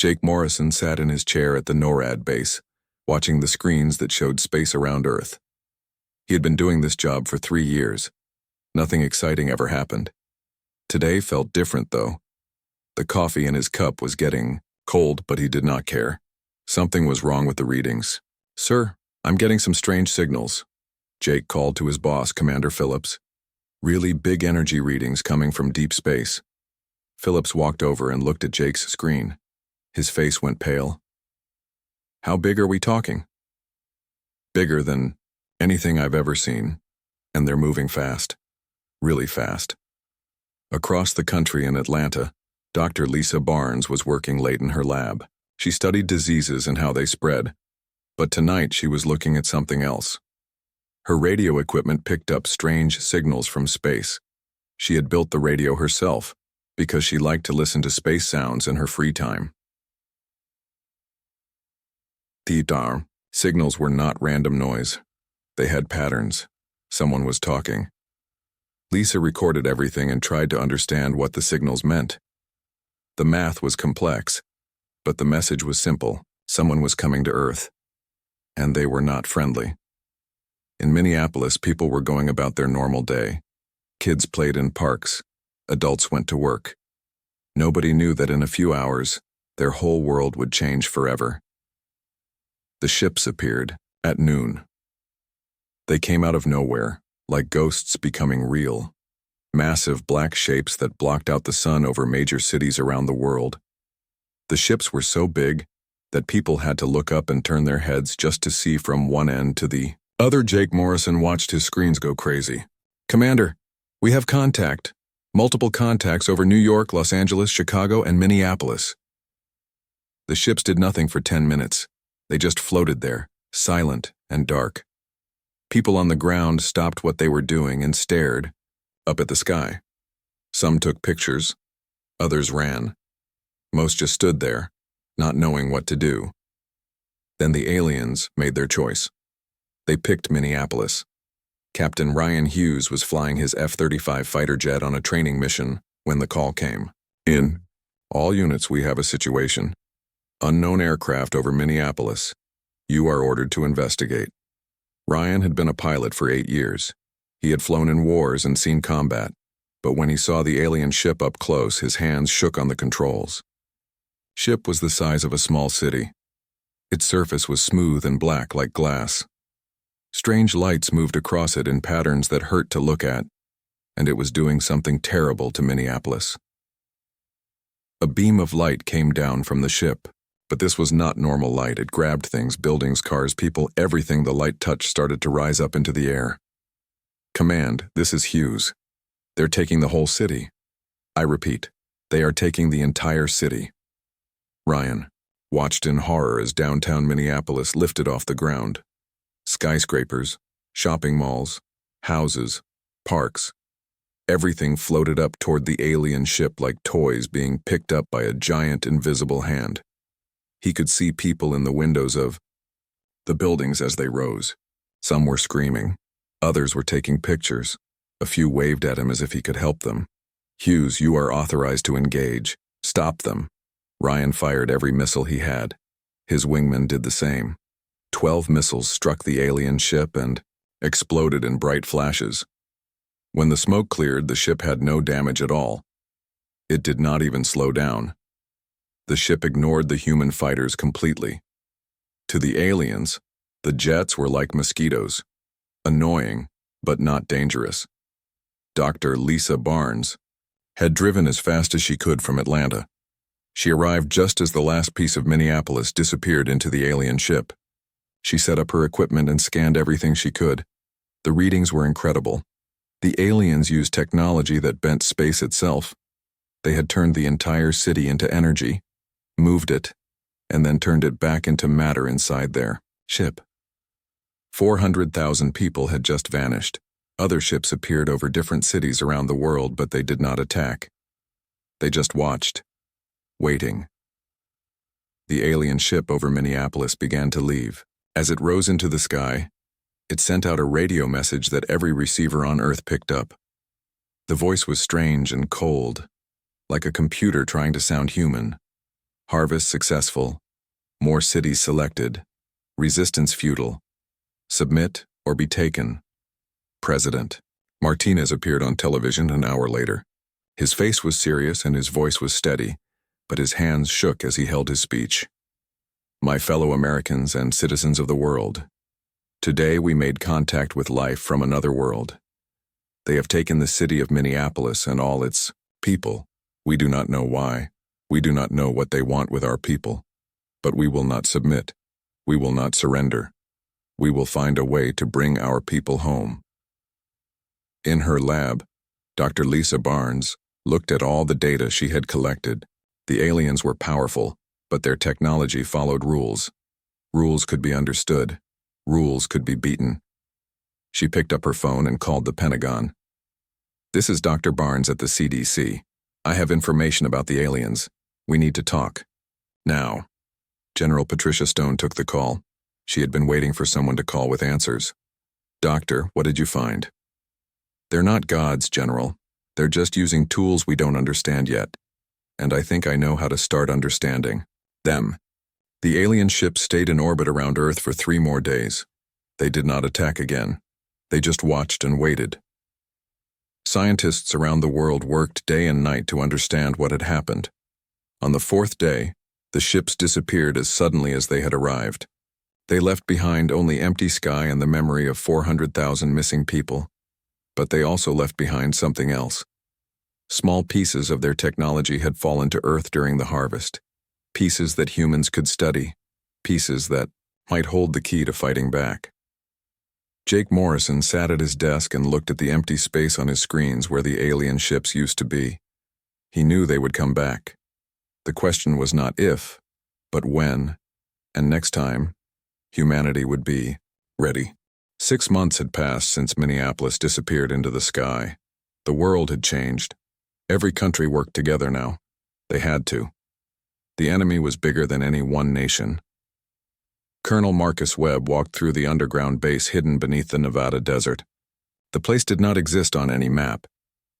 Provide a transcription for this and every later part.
Jake Morrison sat in his chair at the NORAD base, watching the screens that showed space around Earth. He had been doing this job for 3 years. Nothing exciting ever happened. Today felt different, though. The coffee in his cup was getting cold, but he did not care. Something was wrong with the readings. "Sir, I'm getting some strange signals," Jake called to his boss, Commander Phillips. "Really big energy readings coming from deep space." Phillips walked over and looked at Jake's screen. His face went pale. "How big are we talking?" "Bigger than anything I've ever seen, and they're moving fast. Really fast." Across the country in Atlanta, Dr. Lisa Barnes was working late in her lab. She studied diseases and how they spread, but tonight she was looking at something else. Her radio equipment picked up strange signals from space. She had built the radio herself because she liked to listen to space sounds in her free time. The signals were not random noise. They had patterns. Someone was talking. Lisa recorded everything and tried to understand what the signals meant. The math was complex, but the message was simple. Someone was coming to Earth, and they were not friendly. In Minneapolis, people were going about their normal day. Kids played in parks. Adults went to work. Nobody knew that in a few hours, their whole world would change forever. The ships appeared at noon. They came out of nowhere, like ghosts becoming real. Massive black shapes that blocked out the sun over major cities around the world. The ships were so big that people had to look up and turn their heads just to see from one end to the other. Jake Morrison watched his screens go crazy. "Commander, we have contact. Multiple contacts over New York, Los Angeles, Chicago, and Minneapolis." The ships did nothing for 10 minutes. They just floated there, silent and dark. People on the ground stopped what they were doing and stared up at the sky. Some took pictures. Others ran. Most just stood there, not knowing what to do. Then the aliens made their choice. They picked Minneapolis. Captain Ryan Hughes was flying his F-35 fighter jet on a training mission when the call came. "In all units, we have a situation. Unknown aircraft over Minneapolis. You are ordered to investigate." Ryan had been a pilot for 8 years. He had flown in wars and seen combat, but when he saw the alien ship up close, his hands shook on the controls. Ship was the size of a small city. Its surface was smooth and black like glass. Strange lights moved across it in patterns that hurt to look at, and it was doing something terrible to Minneapolis. A beam of light came down from the ship, but this was not normal light. It grabbed things, buildings, cars, people, everything the light touched started to rise up into the air. "Command, this is Hughes. They're taking the whole city. I repeat, they are taking the entire city." Ryan watched in horror as downtown Minneapolis lifted off the ground. Skyscrapers, shopping malls, houses, parks. Everything floated up toward the alien ship like toys being picked up by a giant invisible hand. He could see people in the windows of the buildings as they rose. Some were screaming. Others were taking pictures. A few waved at him as if he could help them. "Hughes, you are authorized to engage. Stop them." Ryan fired every missile he had. His wingmen did the same. 12 missiles struck the alien ship and exploded in bright flashes. When the smoke cleared, the ship had no damage at all. It did not even slow down. The ship ignored the human fighters completely. To the aliens, the jets were like mosquitoes. Annoying, but not dangerous. Dr. Lisa Barnes had driven as fast as she could from Atlanta. She arrived just as the last piece of Minneapolis disappeared into the alien ship. She set up her equipment and scanned everything she could. The readings were incredible. The aliens used technology that bent space itself. They had turned the entire city into energy, moved it, and then turned it back into matter inside their ship. 400,000 people had just vanished. Other ships appeared over different cities around the world, but they did not attack. They just watched, waiting. The alien ship over Minneapolis began to leave. As it rose into the sky, it sent out a radio message that every receiver on Earth picked up. The voice was strange and cold, like a computer trying to sound human. Harvest successful. More cities selected. Resistance futile. Submit or be taken. President. Martinez appeared on television an hour later. His face was serious and his voice was steady, but his hands shook as he held his speech. My fellow Americans and citizens of the world, today we made contact with life from another world. They have taken the city of Minneapolis and all its people. We do not know why. We do not know what they want with our people. But we will not submit. We will not surrender. We will find a way to bring our people home. In her lab, Dr. Lisa Barnes looked at all the data she had collected. The aliens were powerful, but their technology followed rules. Rules could be understood. Rules could be beaten. She picked up her phone and called the Pentagon. This is Dr. Barnes at the CDC. I have information about the aliens. We need to talk. Now. General Patricia Stone took the call. She had been waiting for someone to call with answers. Doctor, what did you find? They're not gods, General. They're just using tools we don't understand yet. And I think I know how to start understanding them. The alien ships stayed in orbit around Earth for 3 more days. They did not attack again. They just watched and waited. Scientists around the world worked day and night to understand what had happened. On the 4th day, the ships disappeared as suddenly as they had arrived. They left behind only empty sky and the memory of 400,000 missing people. But they also left behind something else. Small pieces of their technology had fallen to Earth during the harvest. Pieces that humans could study. Pieces that might hold the key to fighting back. Jake Morrison sat at his desk and looked at the empty space on his screens where the alien ships used to be. He knew they would come back. The question was not if, but when, and next time, humanity would be ready. 6 months had passed since Minneapolis disappeared into the sky. The world had changed. Every country worked together now. They had to. The enemy was bigger than any one nation. Colonel Marcus Webb walked through the underground base hidden beneath the Nevada desert. The place did not exist on any map.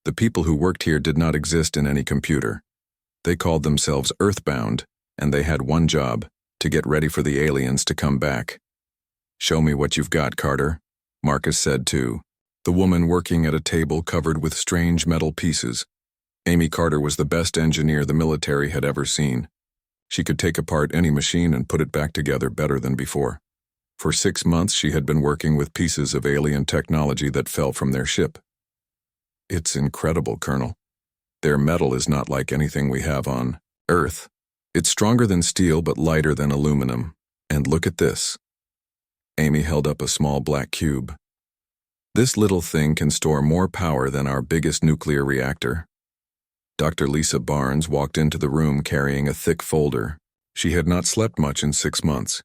The people who worked here did not exist in any computer. They called themselves Earthbound, and they had one job, to get ready for the aliens to come back. Show me what you've got, Carter, Marcus said to the woman working at a table covered with strange metal pieces. Amy Carter was the best engineer the military had ever seen. She could take apart any machine and put it back together better than before. For 6 months she had been working with pieces of alien technology that fell from their ship. It's incredible, Colonel. Their metal is not like anything we have on Earth. It's stronger than steel but lighter than aluminum. And look at this. Amy held up a small black cube. This little thing can store more power than our biggest nuclear reactor. Dr. Lisa Barnes walked into the room carrying a thick folder. She had not slept much in 6 months.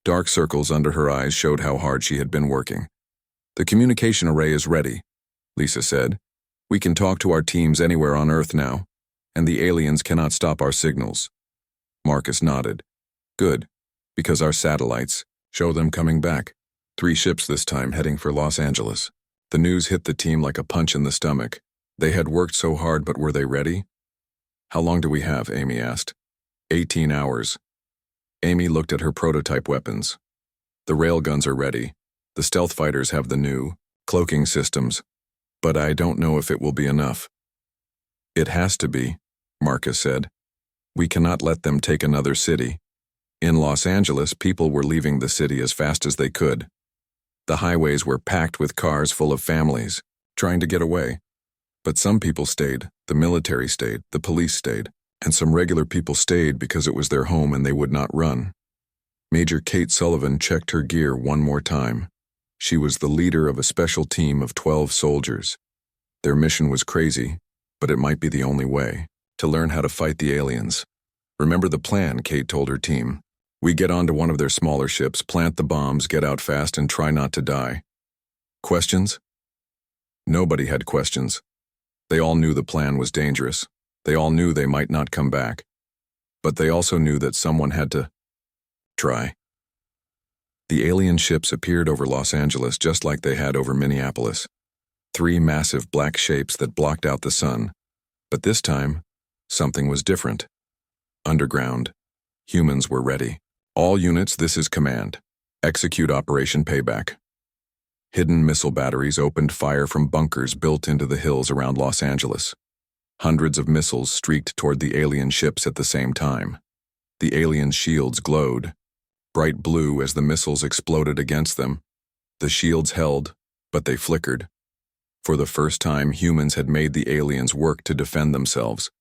Dark circles under her eyes showed how hard she had been working. The communication array is ready, Lisa said. We can talk to our teams anywhere on Earth now, and the aliens cannot stop our signals. Marcus nodded. Good, because our satellites show them coming back. 3 ships this time heading for Los Angeles. The news hit the team like a punch in the stomach. They had worked so hard, but were they ready? How long do we have? Amy asked. 18 hours. Amy looked at her prototype weapons. The railguns are ready. The stealth fighters have the new cloaking systems. But I don't know if it will be enough. It has to be, Marcus said. We cannot let them take another city. In Los Angeles, people were leaving the city as fast as they could. The highways were packed with cars full of families, trying to get away. But some people stayed, the military stayed, the police stayed, and some regular people stayed because it was their home and they would not run. Major Kate Sullivan checked her gear one more time. She was the leader of a special team of 12 soldiers. Their mission was crazy, but it might be the only way, to learn how to fight the aliens. Remember the plan, Kate told her team. We get onto one of their smaller ships, plant the bombs, get out fast, and try not to die. Questions? Nobody had questions. They all knew the plan was dangerous. They all knew they might not come back. But they also knew that someone had to try. The alien ships appeared over Los Angeles just like they had over Minneapolis. 3 massive black shapes that blocked out the sun. But this time, something was different. Underground, Humans were ready. All units, this is command. Execute Operation Payback. Hidden missile batteries opened fire from bunkers built into the hills around Los Angeles. Hundreds of missiles streaked toward the alien ships at the same time. The alien shields glowed, bright blue as the missiles exploded against them. The shields held, but they flickered. For the first time, humans had made the aliens work to defend themselves.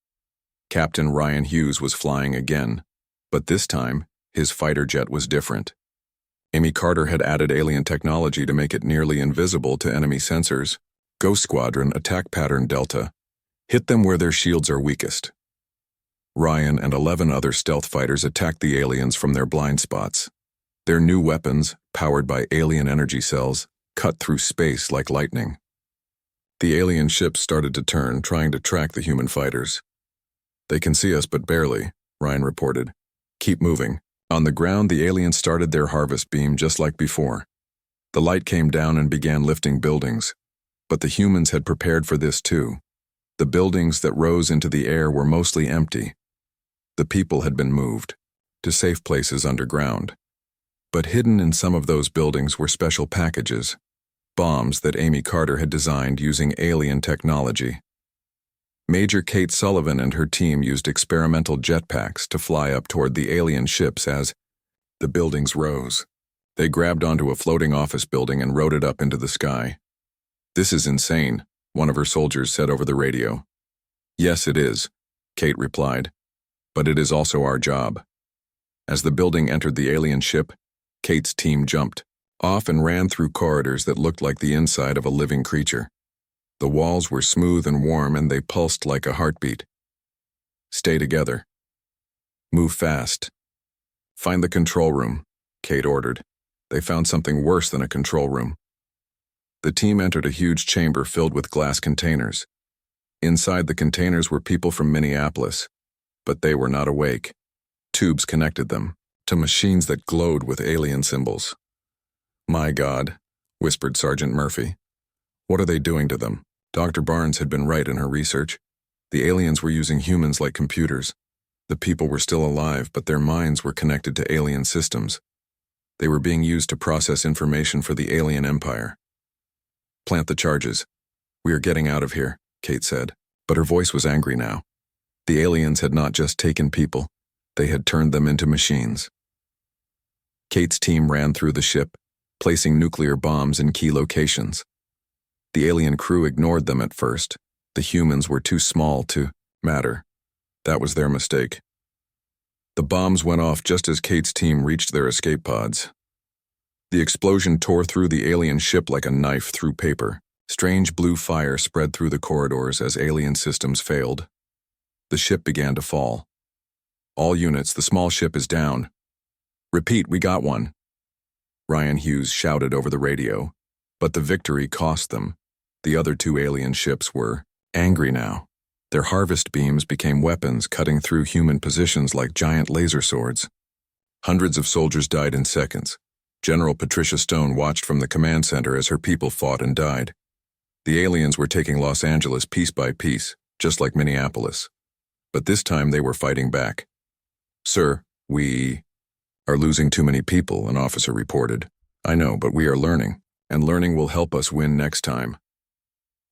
Captain Ryan Hughes was flying again, but this time, his fighter jet was different. Amy Carter had added alien technology to make it nearly invisible to enemy sensors. Ghost Squadron, attack pattern Delta. Hit them where their shields are weakest. Ryan and 11 other stealth fighters attacked the aliens from their blind spots. Their new weapons, powered by alien energy cells, cut through space like lightning. The alien ships started to turn, trying to track the human fighters. They can see us, but barely, Ryan reported. Keep moving. On the ground, the aliens started their harvest beam just like before. The light came down and began lifting buildings. But the humans had prepared for this too. The buildings that rose into the air were mostly empty. The people had been moved to safe places underground. But hidden in some of those buildings were special packages, bombs that Amy Carter had designed using alien technology. Major Kate Sullivan and her team used experimental jetpacks to fly up toward the alien ships as the buildings rose. They grabbed onto a floating office building and rode it up into the sky. "This is insane," one of her soldiers said over the radio. "Yes, it is," Kate replied, "but it is also our job." As the building entered the alien ship, Kate's team jumped off and ran through corridors that looked like the inside of a living creature. The walls were smooth and warm, and they pulsed like a heartbeat. "Stay together. Move fast. Find the control room," Kate ordered. They found something worse than a control room. The team entered a huge chamber filled with glass containers. Inside the containers were people from Minneapolis, but they were not awake. Tubes connected them to machines that glowed with alien symbols. "My God," whispered Sergeant Murphy. "What are they doing to them?" Dr. Barnes had been right in her research. The aliens were using humans like computers. The people were still alive, but their minds were connected to alien systems. They were being used to process information for the alien empire. "Plant the charges. We are getting out of here," Kate said, but her voice was angry now. The aliens had not just taken people, they had turned them into machines. Kate's team ran through the ship, placing nuclear bombs in key locations. The alien crew ignored them at first. The humans were too small to matter. That was their mistake. The bombs went off just as Kate's team reached their escape pods. The explosion tore through the alien ship like a knife through paper. Strange blue fire spread through the corridors as alien systems failed. The ship began to fall. "All units, the small ship is down." "Repeat, we got one," Ryan Hughes shouted over the radio. But the victory cost them. The other two alien ships were angry now. Their harvest beams became weapons cutting through human positions like giant laser swords. Hundreds of soldiers died in seconds. General Patricia Stone watched from the command center as her people fought and died. The aliens were taking Los Angeles piece by piece, just like Minneapolis. But this time they were fighting back. "Sir, we are losing too many people," an officer reported. "I know, but we are learning, and learning will help us win next time."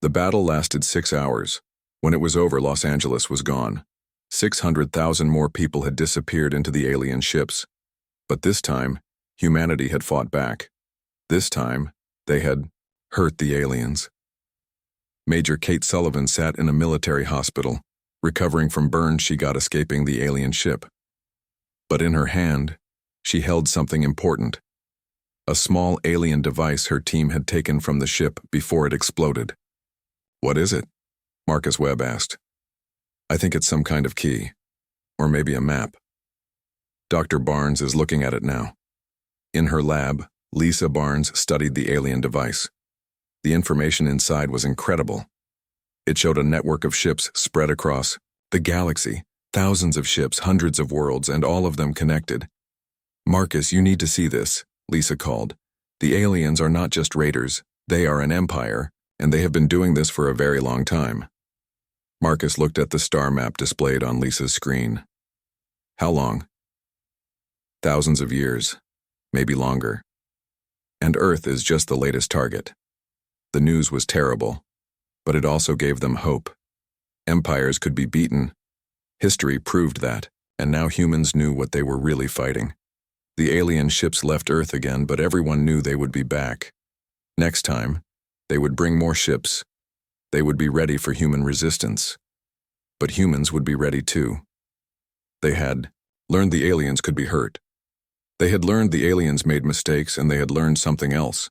The battle lasted 6 hours. When it was over, Los Angeles was gone. 600,000 more people had disappeared into the alien ships. But this time, humanity had fought back. This time, they had hurt the aliens. Major Kate Sullivan sat in a military hospital, recovering from burns she got escaping the alien ship. But in her hand, she held something important. A small alien device her team had taken from the ship before it exploded. "What is it?" Marcus Webb asked. "I think it's some kind of key. Or maybe a map." Dr. Barnes is looking at it now. In her lab, Lisa Barnes studied the alien device. The information inside was incredible. It showed a network of ships spread across the galaxy, thousands of ships, hundreds of worlds, and all of them connected. "Marcus, you need to see this," Lisa called. "The aliens are not just raiders, they are an empire, and they have been doing this for a very long time." Marcus looked at the star map displayed on Lisa's screen. "How long?" Thousands of years, maybe longer. And Earth is just the latest target. The news was terrible, but it also gave them hope. Empires could be beaten. History proved that, and now humans knew what they were really fighting. The alien ships left Earth again, but everyone knew they would be back. Next time, they would bring more ships. They would be ready for human resistance. But humans would be ready too. They had learned the aliens could be hurt. They had learned the aliens made mistakes, and they had learned something else.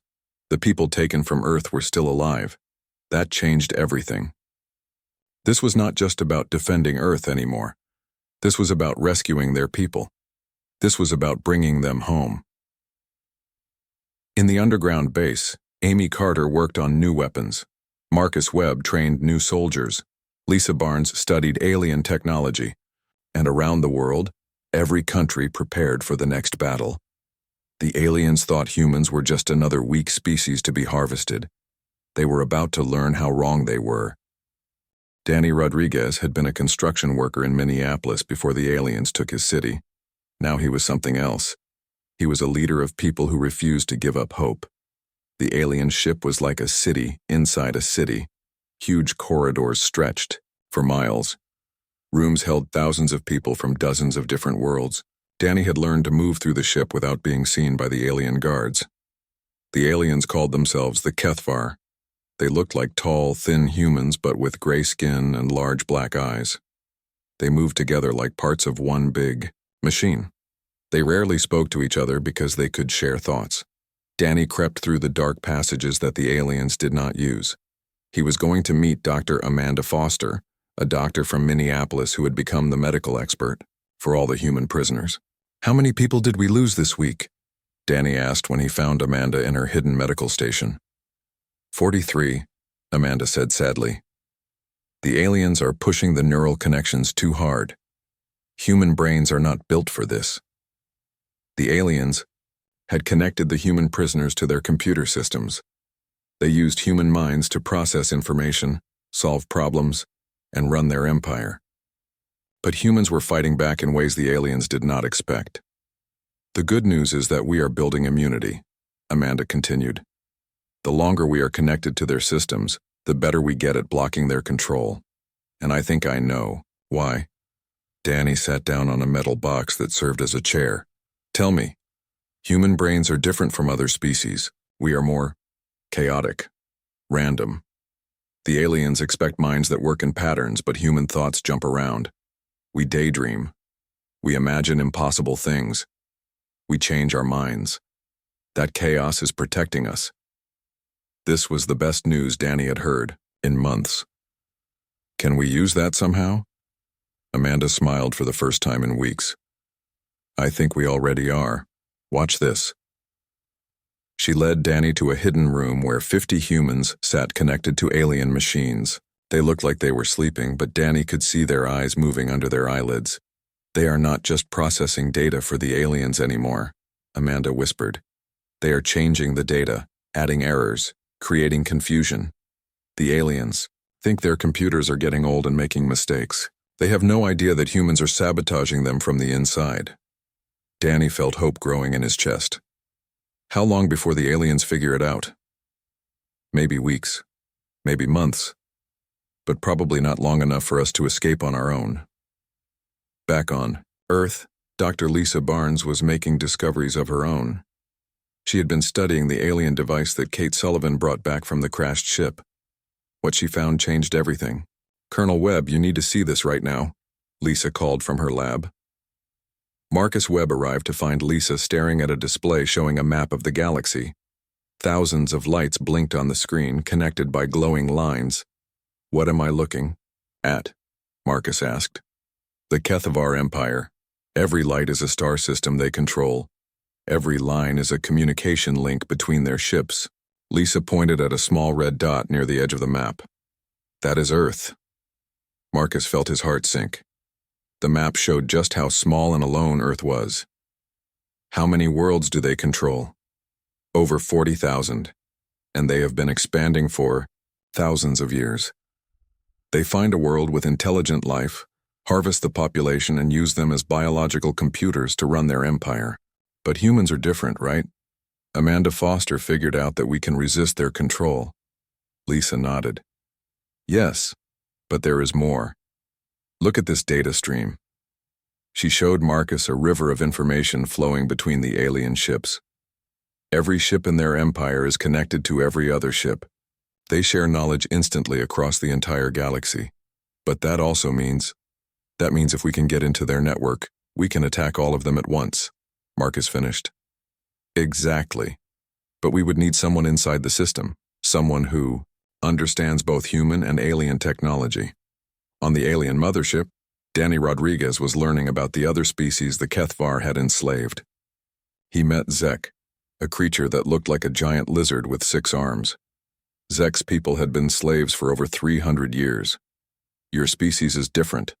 The people taken from Earth were still alive. That changed everything. This was not just about defending Earth anymore. This was about rescuing their people. This was about bringing them home. In the underground base, Amy Carter worked on new weapons. Marcus Webb trained new soldiers. Lisa Barnes studied alien technology. And around the world, every country prepared for the next battle. The aliens thought humans were just another weak species to be harvested. They were about to learn how wrong they were. Danny Rodriguez had been a construction worker in Minneapolis before the aliens took his city. Now he was something else. He was a leader of people who refused to give up hope. The alien ship was like a city inside a city. Huge corridors stretched for miles. Rooms held thousands of people from dozens of different worlds. Danny had learned to move through the ship without being seen by the alien guards. The aliens called themselves the HFY. They looked like tall, thin humans, but with gray skin and large black eyes. They moved together like parts of one big machine. They rarely spoke to each other because they could share thoughts. Danny crept through the dark passages that the aliens did not use. He was going to meet Dr. Amanda Foster, a doctor from Minneapolis who had become the medical expert for all the human prisoners. "How many people did we lose this week?" Danny asked when he found Amanda in her hidden medical station. 43, Amanda said sadly. "The aliens are pushing the neural connections too hard. Human brains are not built for this." The aliens had connected the human prisoners to their computer systems. They used human minds to process information, solve problems, and run their empire. But humans were fighting back in ways the aliens did not expect. "The good news is that we are building immunity," Amanda continued. "The longer we are connected to their systems, the better we get at blocking their control. And I think I know why." Danny sat down on a metal box that served as a chair. "Tell me, human brains are different from other species. We are more chaotic, random. The aliens expect minds that work in patterns, but human thoughts jump around. We daydream. We imagine impossible things. We change our minds. That chaos is protecting us." This was the best news Danny had heard in months. "Can we use that somehow?" Amanda smiled for the first time in weeks. "I think we already are. Watch this." She led Danny to a hidden room where 50 humans sat connected to alien machines. They looked like they were sleeping, but Danny could see their eyes moving under their eyelids. "They are not just processing data for the aliens anymore," Amanda whispered. "They are changing the data, adding errors, creating confusion. The aliens think their computers are getting old and making mistakes. They have no idea that humans are sabotaging them from the inside." Danny felt hope growing in his chest. How long before the aliens figure it out? Maybe weeks, maybe months, but probably not long enough for us to escape on our own. Back on Earth, Dr. Lisa Barnes was making discoveries of her own. She had been studying the alien device that Kate Sullivan brought back from the crashed ship. What she found changed everything. "Colonel Webb, you need to see this right now," Lisa called from her lab. Marcus Webb arrived to find Lisa staring at a display showing a map of the galaxy. Thousands of lights blinked on the screen, connected by glowing lines. "What am I looking at?" Marcus asked. "The HFY Empire. Every light is a star system they control. Every line is a communication link between their ships." Lisa pointed at a small red dot near the edge of the map. "That is Earth." Marcus felt his heart sink. The map showed just how small and alone Earth was. How many worlds do they control? Over 40,000, and they have been expanding for thousands of years. They find a world with intelligent life, harvest the population, and use them as biological computers to run their empire. But humans are different, right? Amanda Foster figured out that we can resist their control. Lisa nodded. Yes, but there is more. Look at this data stream. She showed Marcus a river of information flowing between the alien ships. Every ship in their empire is connected to every other ship. They share knowledge instantly across the entire galaxy. But that means if we can get into their network, we can attack all of them at once, Marcus finished. Exactly. But we would need someone inside the system, someone who understands both human and alien technology. On the alien mothership, Danny Rodriguez was learning about the other species the Kethvar had enslaved. He met Zek, a creature that looked like a giant lizard with 6 arms. Zek's people had been slaves for over 300 years. Your species is different,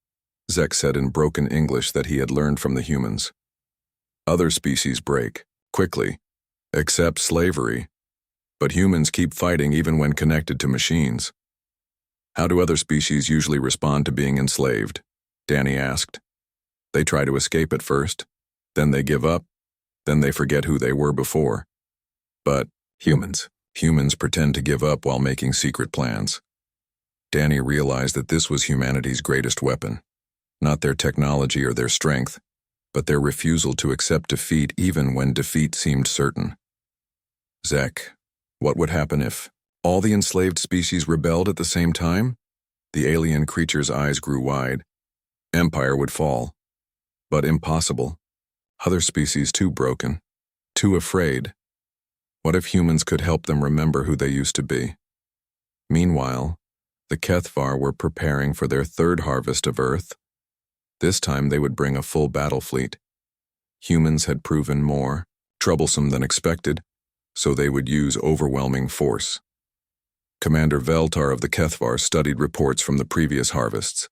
Zek said in broken English that he had learned from the humans. Other species break, quickly, accept slavery, but humans keep fighting even when connected to machines. How do other species usually respond to being enslaved? Danny asked. They try to escape at first, then they give up, then they forget who they were before. But humans pretend to give up while making secret plans. Danny realized that this was humanity's greatest weapon, not their technology or their strength, but their refusal to accept defeat even when defeat seemed certain. Zek, what would happen if all the enslaved species rebelled at the same time? The alien creature's eyes grew wide. Empire would fall. But impossible. Other species too broken, too afraid. What if humans could help them remember who they used to be? Meanwhile, the Kethvar were preparing for their 3rd harvest of Earth. This time they would bring a full battle fleet. Humans had proven more troublesome than expected, so they would use overwhelming force. Commander Veltar of the Kethvar studied reports from the previous harvests.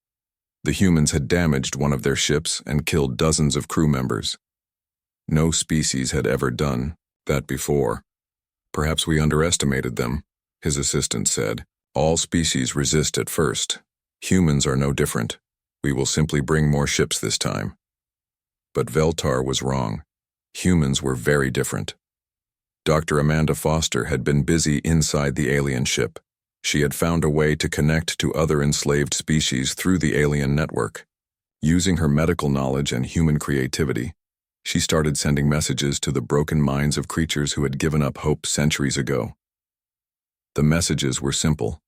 The humans had damaged one of their ships and killed dozens of crew members. No species had ever done that before. Perhaps we underestimated them, his assistant said. All species resist at first. Humans are no different. We will simply bring more ships this time. But Veltar was wrong. Humans were very different. Dr. Amanda Foster had been busy inside the alien ship. She had found a way to connect to other enslaved species through the alien network. Using her medical knowledge and human creativity, she started sending messages to the broken minds of creatures who had given up hope centuries ago. The messages were simple.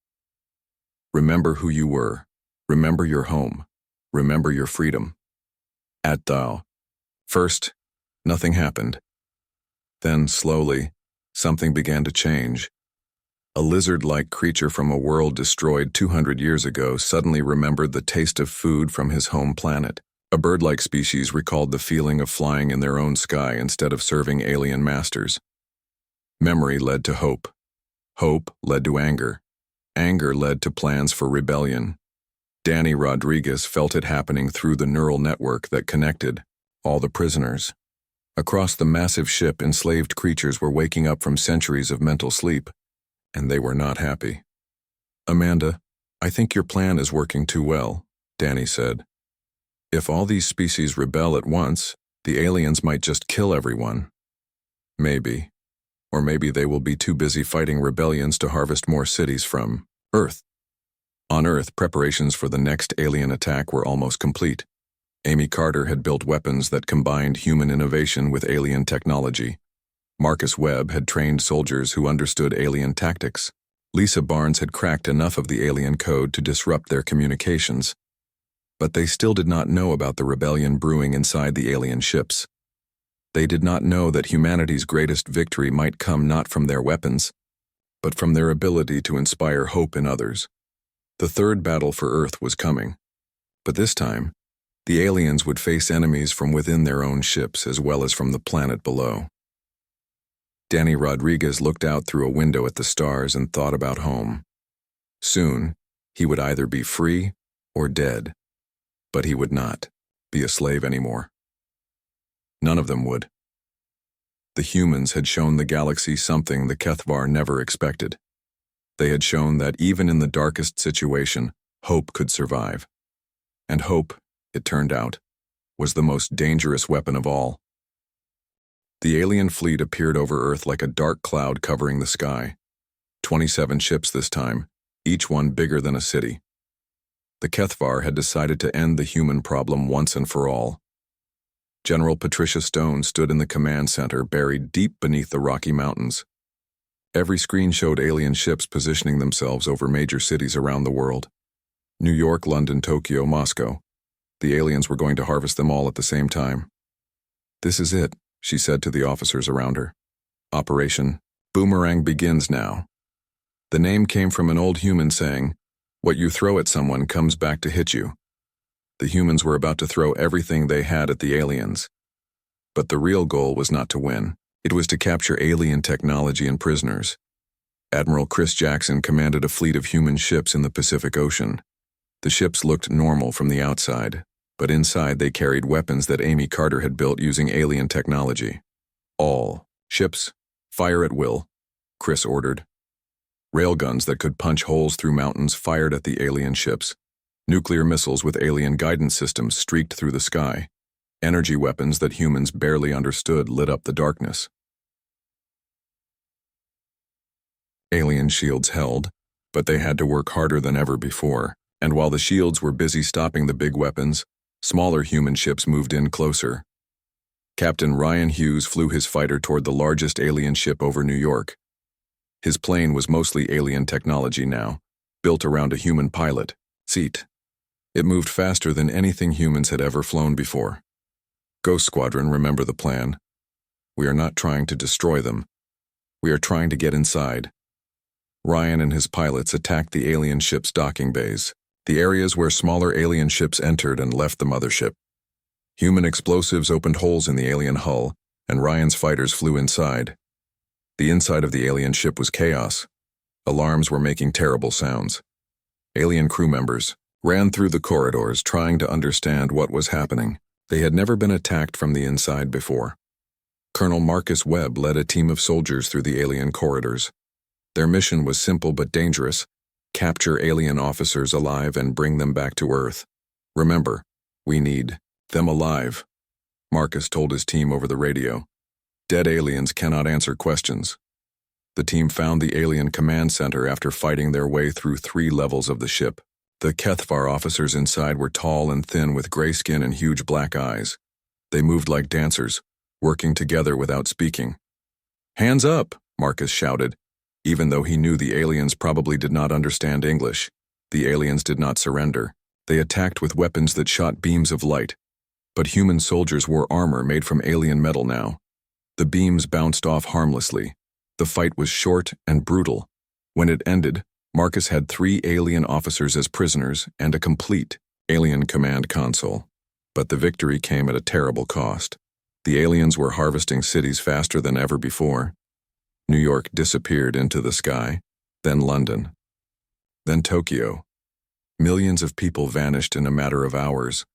Remember who you were. Remember your home. Remember your freedom. At thou. First, nothing happened. Then, slowly, something began to change. A lizard-like creature from a world destroyed 200 years ago suddenly remembered the taste of food from his home planet. A bird-like species recalled the feeling of flying in their own sky instead of serving alien masters. Memory led to hope. Hope led to anger. Anger led to plans for rebellion. Danny Rodriguez felt it happening through the neural network that connected all the prisoners. Across the massive ship, enslaved creatures were waking up from centuries of mental sleep, and they were not happy. Amanda, I think your plan is working too well, Danny said. If all these species rebel at once, the aliens might just kill everyone. Maybe. Or maybe they will be too busy fighting rebellions to harvest more cities from Earth. On Earth, preparations for the next alien attack were almost complete. Amy Carter had built weapons that combined human innovation with alien technology. Marcus Webb had trained soldiers who understood alien tactics. Lisa Barnes had cracked enough of the alien code to disrupt their communications. But they still did not know about the rebellion brewing inside the alien ships. They did not know that humanity's greatest victory might come not from their weapons, but from their ability to inspire hope in others. The 3rd battle for Earth was coming. But this time, the aliens would face enemies from within their own ships as well as from the planet below. Danny Rodriguez looked out through a window at the stars and thought about home. Soon, he would either be free or dead. But he would not be a slave anymore. None of them would. The humans had shown the galaxy something the Kethvar never expected. They had shown that even in the darkest situation, hope could survive. And hope, it turned out, was the most dangerous weapon of all. The alien fleet appeared over Earth like a dark cloud covering the sky. 27 ships this time, each one bigger than a city. The HFY had decided to end the human problem once and for all. General Patricia Stone stood in the command center buried deep beneath the Rocky Mountains. Every screen showed alien ships positioning themselves over major cities around the world. New York, London, Tokyo, Moscow. The aliens were going to harvest them all at the same time. "This is it," she said to the officers around her. "Operation Boomerang begins now." The name came from an old human saying, "What you throw at someone comes back to hit you." The humans were about to throw everything they had at the aliens. But the real goal was not to win. It was to capture alien technology and prisoners. Admiral Chris Jackson commanded a fleet of human ships in the Pacific Ocean. The ships looked normal from the outside, but inside they carried weapons that Amy Carter had built using alien technology. "All ships, fire at will," Chris ordered. Railguns that could punch holes through mountains fired at the alien ships. Nuclear missiles with alien guidance systems streaked through the sky. Energy weapons that humans barely understood lit up the darkness. Alien shields held, but they had to work harder than ever before, and while the shields were busy stopping the big weapons, smaller human ships moved in closer. Captain Ryan Hughes flew his fighter toward the largest alien ship over New York. His plane was mostly alien technology now, built around a human pilot seat. It moved faster than anything humans had ever flown before. "Ghost Squadron, remember the plan. We are not trying to destroy them. We are trying to get inside." Ryan and his pilots attacked the alien ship's docking bays, the areas where smaller alien ships entered and left the mothership. Human explosives opened holes in the alien hull, and Ryan's fighters flew inside. The inside of the alien ship was chaos. Alarms were making terrible sounds. Alien crew members ran through the corridors trying to understand what was happening. They had never been attacked from the inside before. Colonel Marcus Webb led a team of soldiers through the alien corridors. Their mission was simple but dangerous: capture alien officers alive and bring them back to Earth. "Remember, we need them alive," Marcus told his team over the radio. "Dead aliens cannot answer questions." The team found the alien command center after fighting their way through 3 levels of the ship. The HFY officers inside were tall and thin with gray skin and huge black eyes. They moved like dancers, working together without speaking. "Hands up!" Marcus shouted. Even though he knew the aliens probably did not understand English, the aliens did not surrender. They attacked with weapons that shot beams of light. But human soldiers wore armor made from alien metal now. The beams bounced off harmlessly. The fight was short and brutal. When it ended, Marcus had 3 alien officers as prisoners and a complete alien command console. But the victory came at a terrible cost. The aliens were harvesting cities faster than ever before. New York disappeared into the sky, then London, then Tokyo. Millions of people vanished in a matter of hours.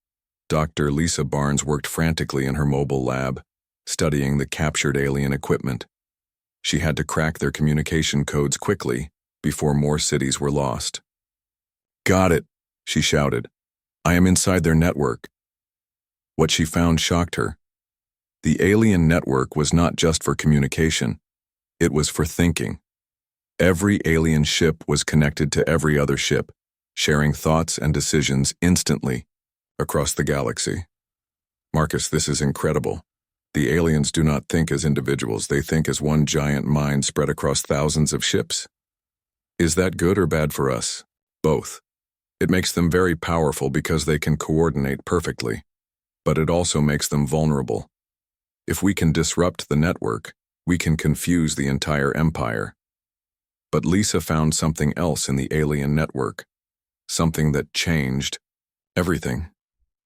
Dr. Lisa Barnes worked frantically in her mobile lab, studying the captured alien equipment. She had to crack their communication codes quickly before more cities were lost. "Got it," she shouted. "I am inside their network." What she found shocked her. The alien network was not just for communication. It was for thinking. Every alien ship was connected to every other ship, sharing thoughts and decisions instantly across the galaxy. "Marcus, this is incredible. The aliens do not think as individuals, they think as one giant mind spread across thousands of ships." "Is that good or bad for us?" "Both. It makes them very powerful because they can coordinate perfectly, but it also makes them vulnerable. If we can disrupt the network, we can confuse the entire empire." But Lisa found something else in the alien network, something that changed everything.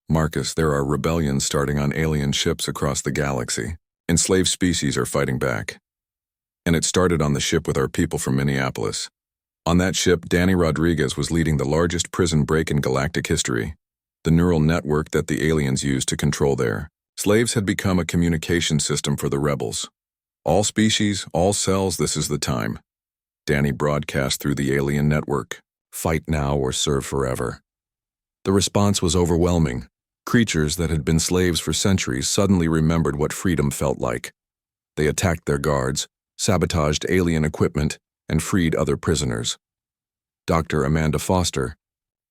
"Marcus, there are rebellions starting on alien ships across the galaxy. Enslaved species are fighting back. And it started on the ship with our people from Minneapolis. On that ship, Danny Rodriguez was leading the largest prison break in galactic history, the neural network that the aliens used to control their slaves had become a communication system for the rebels. All species, all cells, this is the time. Danny broadcast through the alien network. Fight now or serve forever. The response was overwhelming. Creatures that had been slaves for centuries suddenly remembered what freedom felt like. They attacked their guards, sabotaged alien equipment, and freed other prisoners. Dr. Amanda Foster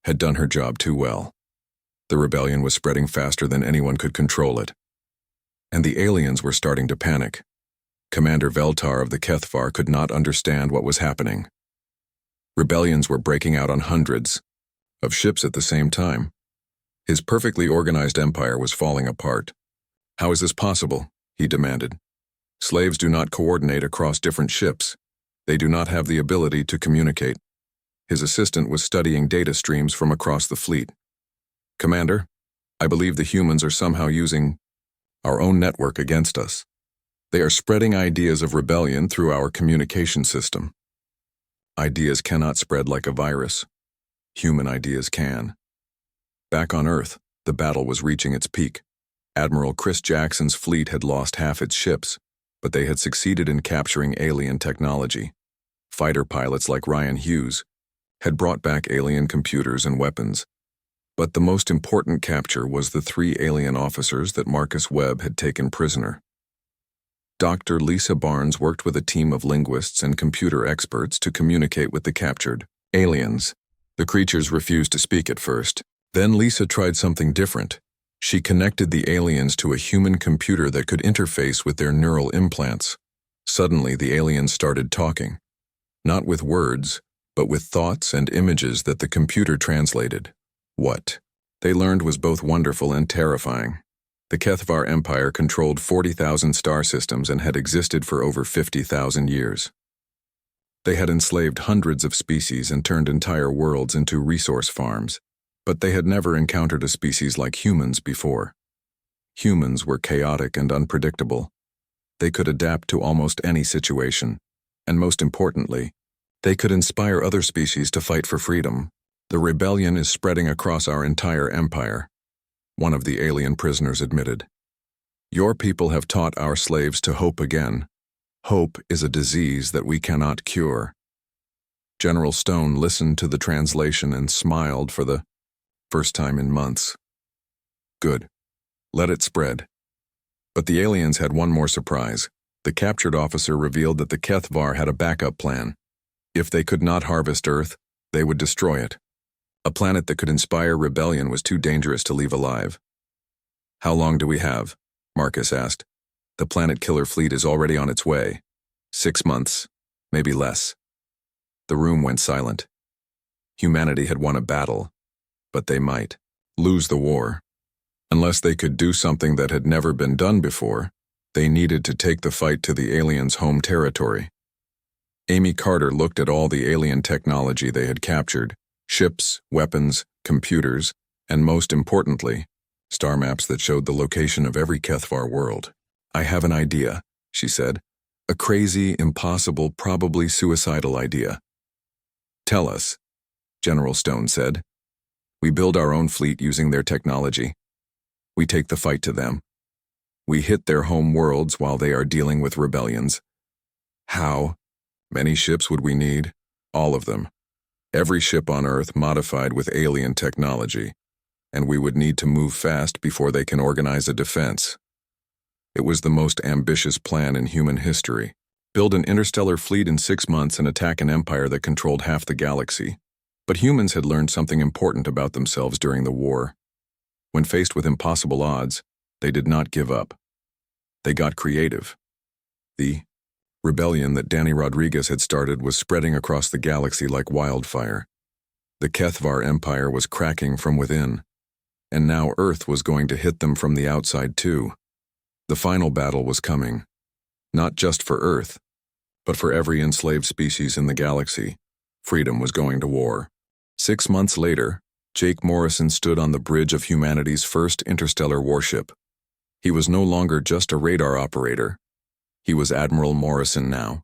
had done her job too well. The rebellion was spreading faster than anyone could control it. And the aliens were starting to panic. Commander Veltar of the Kethvar could not understand what was happening. Rebellions were breaking out on hundreds of ships at the same time. His perfectly organized empire was falling apart. "How is this possible?" he demanded. "Slaves do not coordinate across different ships. They do not have the ability to communicate." His assistant was studying data streams from across the fleet. "Commander, I believe the humans are somehow using our own network against us. They are spreading ideas of rebellion through our communication system." Ideas cannot spread like a virus. Human ideas can. Back on Earth, the battle was reaching its peak. Admiral Chris Jackson's fleet had lost half its ships, but they had succeeded in capturing alien technology. Fighter pilots like Ryan Hughes had brought back alien computers and weapons. But the most important capture was the 3 alien officers that Marcus Webb had taken prisoner. Dr. Lisa Barnes worked with a team of linguists and computer experts to communicate with the captured aliens. The creatures refused to speak at first. Then Lisa tried something different. She connected the aliens to a human computer that could interface with their neural implants. Suddenly, the aliens started talking. Not with words, but with thoughts and images that the computer translated. What they learned was both wonderful and terrifying. The Kethvar Empire controlled 40,000 star systems and had existed for over 50,000 years. They had enslaved hundreds of species and turned entire worlds into resource farms, but they had never encountered a species like humans before. Humans were chaotic and unpredictable. They could adapt to almost any situation, and most importantly, they could inspire other species to fight for freedom. "The rebellion is spreading across our entire empire," one of the alien prisoners admitted. "Your people have taught our slaves to hope again. Hope is a disease that we cannot cure." General Stone listened to the translation and smiled for the first time in months. "Good. Let it spread." But the aliens had one more surprise. The captured officer revealed that the Kethvar had a backup plan. If they could not harvest Earth, they would destroy it. A planet that could inspire rebellion was too dangerous to leave alive. "How long do we have?" Marcus asked. "The planet killer fleet is already on its way. 6 months, maybe less." The room went silent. Humanity had won a battle, but they might lose the war. Unless they could do something that had never been done before, they needed to take the fight to the aliens' home territory. Amy Carter looked at all the alien technology they had captured: ships, weapons, computers, and most importantly, star maps that showed the location of every Kethvar world. "I have an idea," she said. "A crazy, impossible, probably suicidal idea." "Tell us," General Stone said. "We build our own fleet using their technology. We take the fight to them. We hit their home worlds while they are dealing with rebellions." "How many ships would we need?" "All of them. Every ship on Earth modified with alien technology, and we would need to move fast before they can organize a defense." It was the most ambitious plan in human history. Build an interstellar fleet in 6 months and attack an empire that controlled half the galaxy. But humans had learned something important about themselves during the war. When faced with impossible odds, they did not give up. They got creative. The rebellion that Danny Rodriguez had started was spreading across the galaxy like wildfire. The Kethvar Empire was cracking from within, and now Earth was going to hit them from the outside too. The final battle was coming, not just for Earth, but for every enslaved species in the galaxy. Freedom was going to war. 6 months later, Jake Morrison stood on the bridge of humanity's first interstellar warship. He was no longer just a radar operator. He was Admiral Morrison now,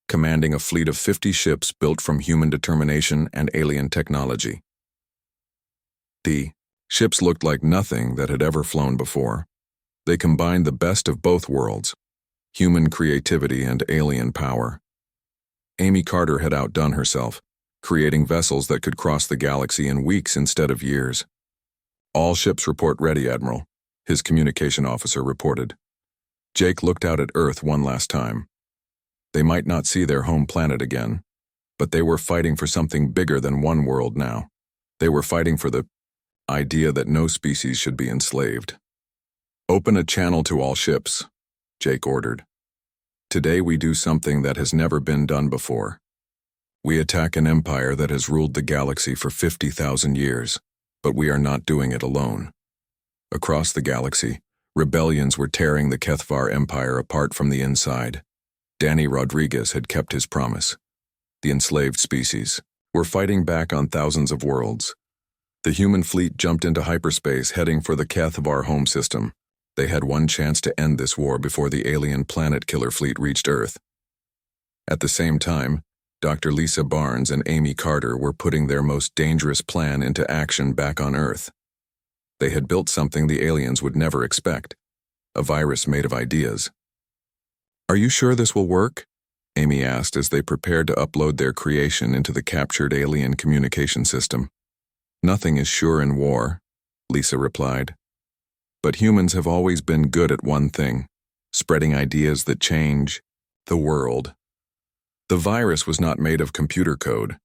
commanding a fleet of 50 ships built from human determination and alien technology. The ships looked like nothing that had ever flown before. They combined the best of both worlds, human creativity and alien power. Amy Carter had outdone herself, creating vessels that could cross the galaxy in weeks instead of years. "All ships report ready, Admiral," his communication officer reported. Jake looked out at Earth one last time. They might not see their home planet again, but they were fighting for something bigger than one world now. They were fighting for the idea that no species should be enslaved. "Open a channel to all ships," Jake ordered. "Today we do something that has never been done before. We attack an empire that has ruled the galaxy for 50,000 years, but we are not doing it alone." Across the galaxy, rebellions were tearing the HFY Empire apart from the inside. Danny Rodriguez had kept his promise. The enslaved species were fighting back on thousands of worlds. The human fleet jumped into hyperspace, heading for the HFY home system. They had one chance to end this war before the alien planet killer fleet reached Earth. At the same time, Dr. Lisa Barnes and Amy Carter were putting their most dangerous plan into action back on Earth. They had built something the aliens would never expect, a virus made of ideas. "Are you sure this will work?" Amy asked as they prepared to upload their creation into the captured alien communication system. "Nothing is sure in war," Lisa replied. "But humans have always been good at one thing, spreading ideas that change the world." The virus was not made of computer code.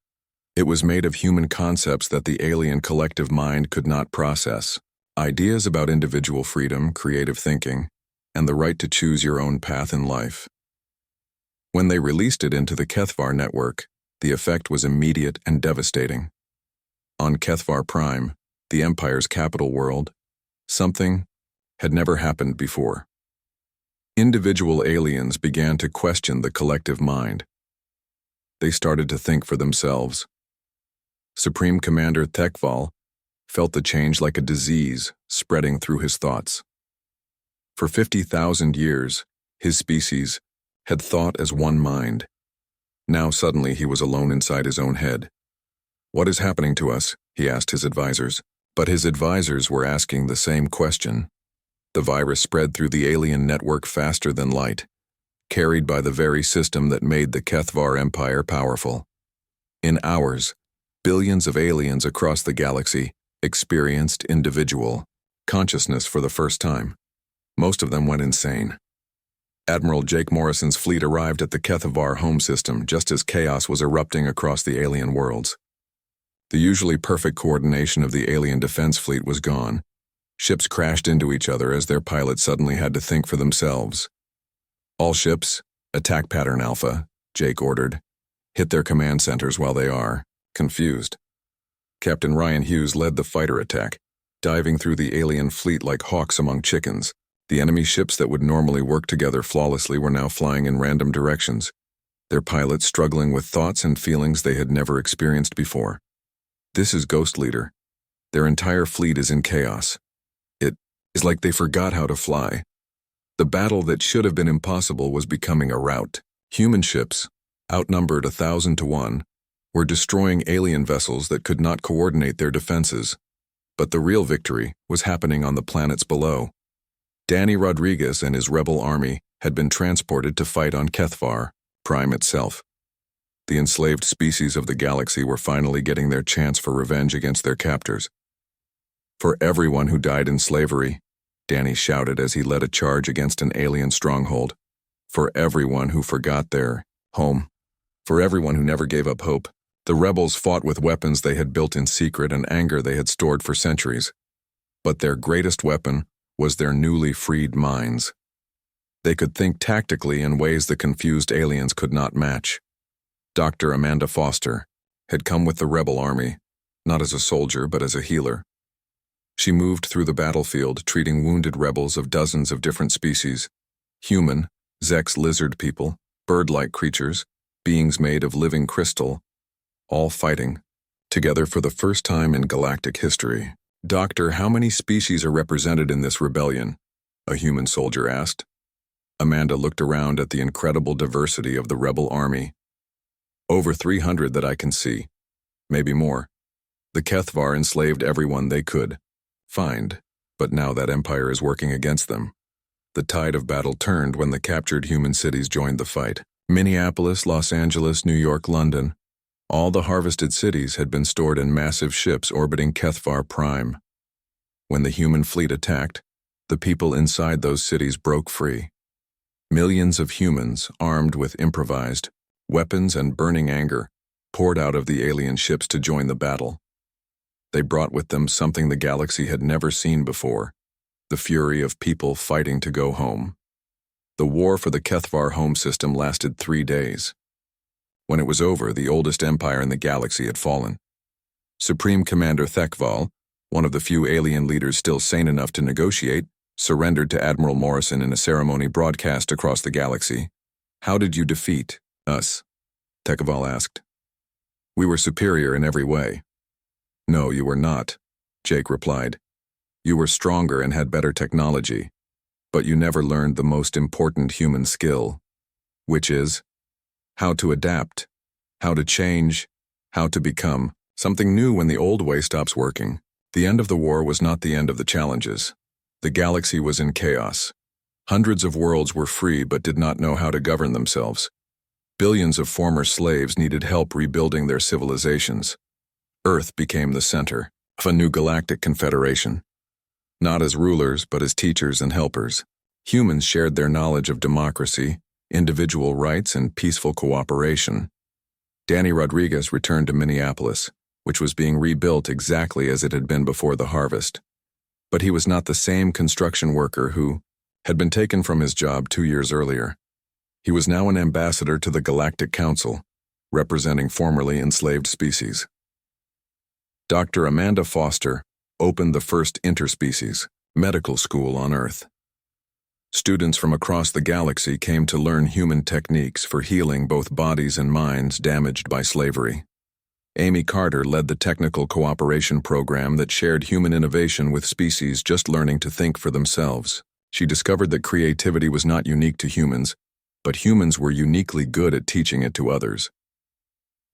It was made of human concepts that the alien collective mind could not process. Ideas about individual freedom, creative thinking, and the right to choose your own path in life. When they released it into the HFY network, the effect was immediate and devastating. On HFY Prime, the Empire's capital world, something had never happened before. Individual aliens began to question the collective mind. They started to think for themselves. Supreme Commander Thekval felt the change like a disease spreading through his thoughts. For 50,000 years, his species had thought as one mind. Now suddenly he was alone inside his own head. "What is happening to us?" he asked his advisors. But his advisors were asking the same question. The virus spread through the alien network faster than light, carried by the very system that made the HFY Empire powerful. In hours, billions of aliens across the galaxy experienced individual consciousness for the first time. Most of them went insane. Admiral Jake Morrison's fleet arrived at the HFY home system just as chaos was erupting across the alien worlds. The usually perfect coordination of the alien defense fleet was gone. Ships crashed into each other as their pilots suddenly had to think for themselves. "All ships, attack pattern Alpha," Jake ordered. "Hit their command centers while they are confused." Captain Ryan Hughes led the fighter attack, diving through the alien fleet like hawks among chickens. The enemy ships that would normally work together flawlessly were now flying in random directions, their pilots struggling with thoughts and feelings they had never experienced before. "This is Ghost Leader. Their entire fleet is in chaos. It is like they forgot how to fly." The battle that should have been impossible was becoming a rout. Human ships, outnumbered 1,000 to 1, were destroying alien vessels that could not coordinate their defenses. But the real victory was happening on the planets below. Danny Rodriguez and his rebel army had been transported to fight on HFY Prime itself. The enslaved species of the galaxy were finally getting their chance for revenge against their captors. "For everyone who died in slavery," Danny shouted as he led a charge against an alien stronghold. "For everyone who forgot their home. For everyone who never gave up hope." The rebels fought with weapons they had built in secret and anger they had stored for centuries. But their greatest weapon was their newly freed minds. They could think tactically in ways the confused aliens could not match. Dr. Amanda Foster had come with the rebel army, not as a soldier but as a healer. She moved through the battlefield, treating wounded rebels of dozens of different species: human, Zex lizard people, bird-like creatures, beings made of living crystal, all fighting together for the first time in galactic history. "Doctor, how many species are represented in this rebellion?" a human soldier asked. Amanda looked around at the incredible diversity of the rebel army. "Over 300 that I can see. Maybe more. The HFY enslaved everyone they could find, but now that empire is working against them." The tide of battle turned when the captured human cities joined the fight. Minneapolis, Los Angeles, New York, London. All the harvested cities had been stored in massive ships orbiting HFY Prime. When the human fleet attacked, the people inside those cities broke free. Millions of humans, armed with improvised weapons and burning anger, poured out of the alien ships to join the battle. They brought with them something the galaxy had never seen before, the fury of people fighting to go home. The war for the Kethvar home system lasted 3 days. When it was over, the oldest empire in the galaxy had fallen. Supreme Commander Thekval, one of the few alien leaders still sane enough to negotiate, surrendered to Admiral Morrison in a ceremony broadcast across the galaxy. "How did you defeat us?" Thekval asked. "We were superior in every way." "No, you were not," Jake replied. "You were stronger and had better technology, but you never learned the most important human skill, which is how to adapt, how to change, how to become something new when the old way stops working." The end of the war was not the end of the challenges. The galaxy was in chaos. Hundreds of worlds were free but did not know how to govern themselves. Billions of former slaves needed help rebuilding their civilizations. Earth became the center of a new galactic confederation. Not as rulers, but as teachers and helpers. Humans shared their knowledge of democracy, individual rights, and peaceful cooperation. Danny Rodriguez returned to Minneapolis, which was being rebuilt exactly as it had been before the harvest. But he was not the same construction worker who had been taken from his job 2 years earlier. He was now an ambassador to the Galactic Council, representing formerly enslaved species. Dr. Amanda Foster opened the first interspecies medical school on Earth. Students from across the galaxy came to learn human techniques for healing both bodies and minds damaged by slavery. Amy Carter led the technical cooperation program that shared human innovation with species just learning to think for themselves. She discovered that creativity was not unique to humans, but humans were uniquely good at teaching it to others.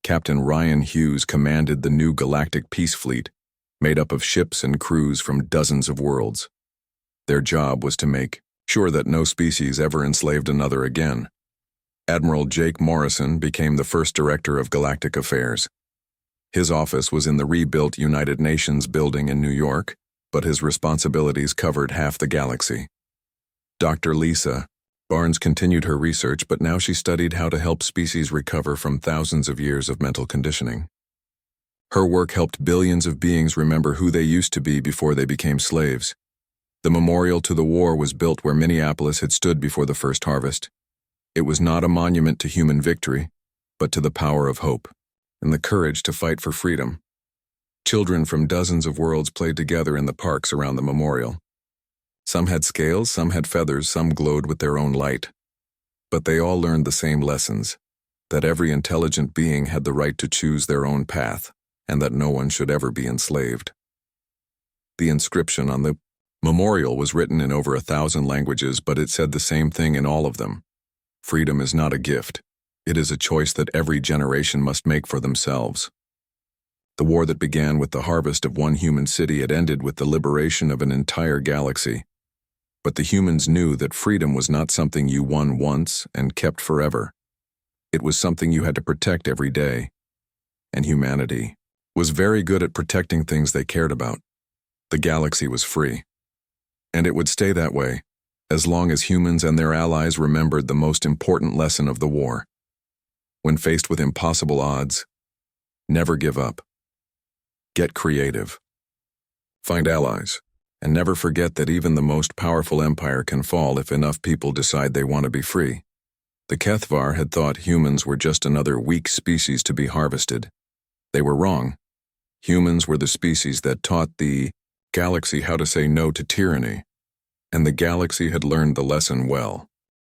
Captain Ryan Hughes commanded the new Galactic Peace Fleet, made up of ships and crews from dozens of worlds. Their job was to make sure that no species ever enslaved another again. Admiral Jake Morrison became the first director of Galactic Affairs. His office was in the rebuilt United Nations building in New York, but his responsibilities covered half the galaxy. Dr. Lisa Barnes continued her research, but now she studied how to help species recover from thousands of years of mental conditioning. Her work helped billions of beings remember who they used to be before they became slaves. The memorial to the war was built where Minneapolis had stood before the first harvest. It was not a monument to human victory, but to the power of hope and the courage to fight for freedom. Children from dozens of worlds played together in the parks around the memorial. Some had scales, some had feathers, some glowed with their own light. But they all learned the same lessons, that every intelligent being had the right to choose their own path, and that no one should ever be enslaved. The inscription on the memorial was written in over 1,000 languages, but it said the same thing in all of them. Freedom is not a gift. It is a choice that every generation must make for themselves. The war that began with the harvest of one human city had ended with the liberation of an entire galaxy. But the humans knew that freedom was not something you won once and kept forever. It was something you had to protect every day. And humanity was very good at protecting things they cared about. The galaxy was free. And it would stay that way, as long as humans and their allies remembered the most important lesson of the war. When faced with impossible odds, never give up. Get creative. Find allies, and never forget that even the most powerful empire can fall if enough people decide they want to be free. The Kethvar had thought humans were just another weak species to be harvested. They were wrong. Humans were the species that taught the galaxy how to say no to tyranny, and the galaxy had learned the lesson well.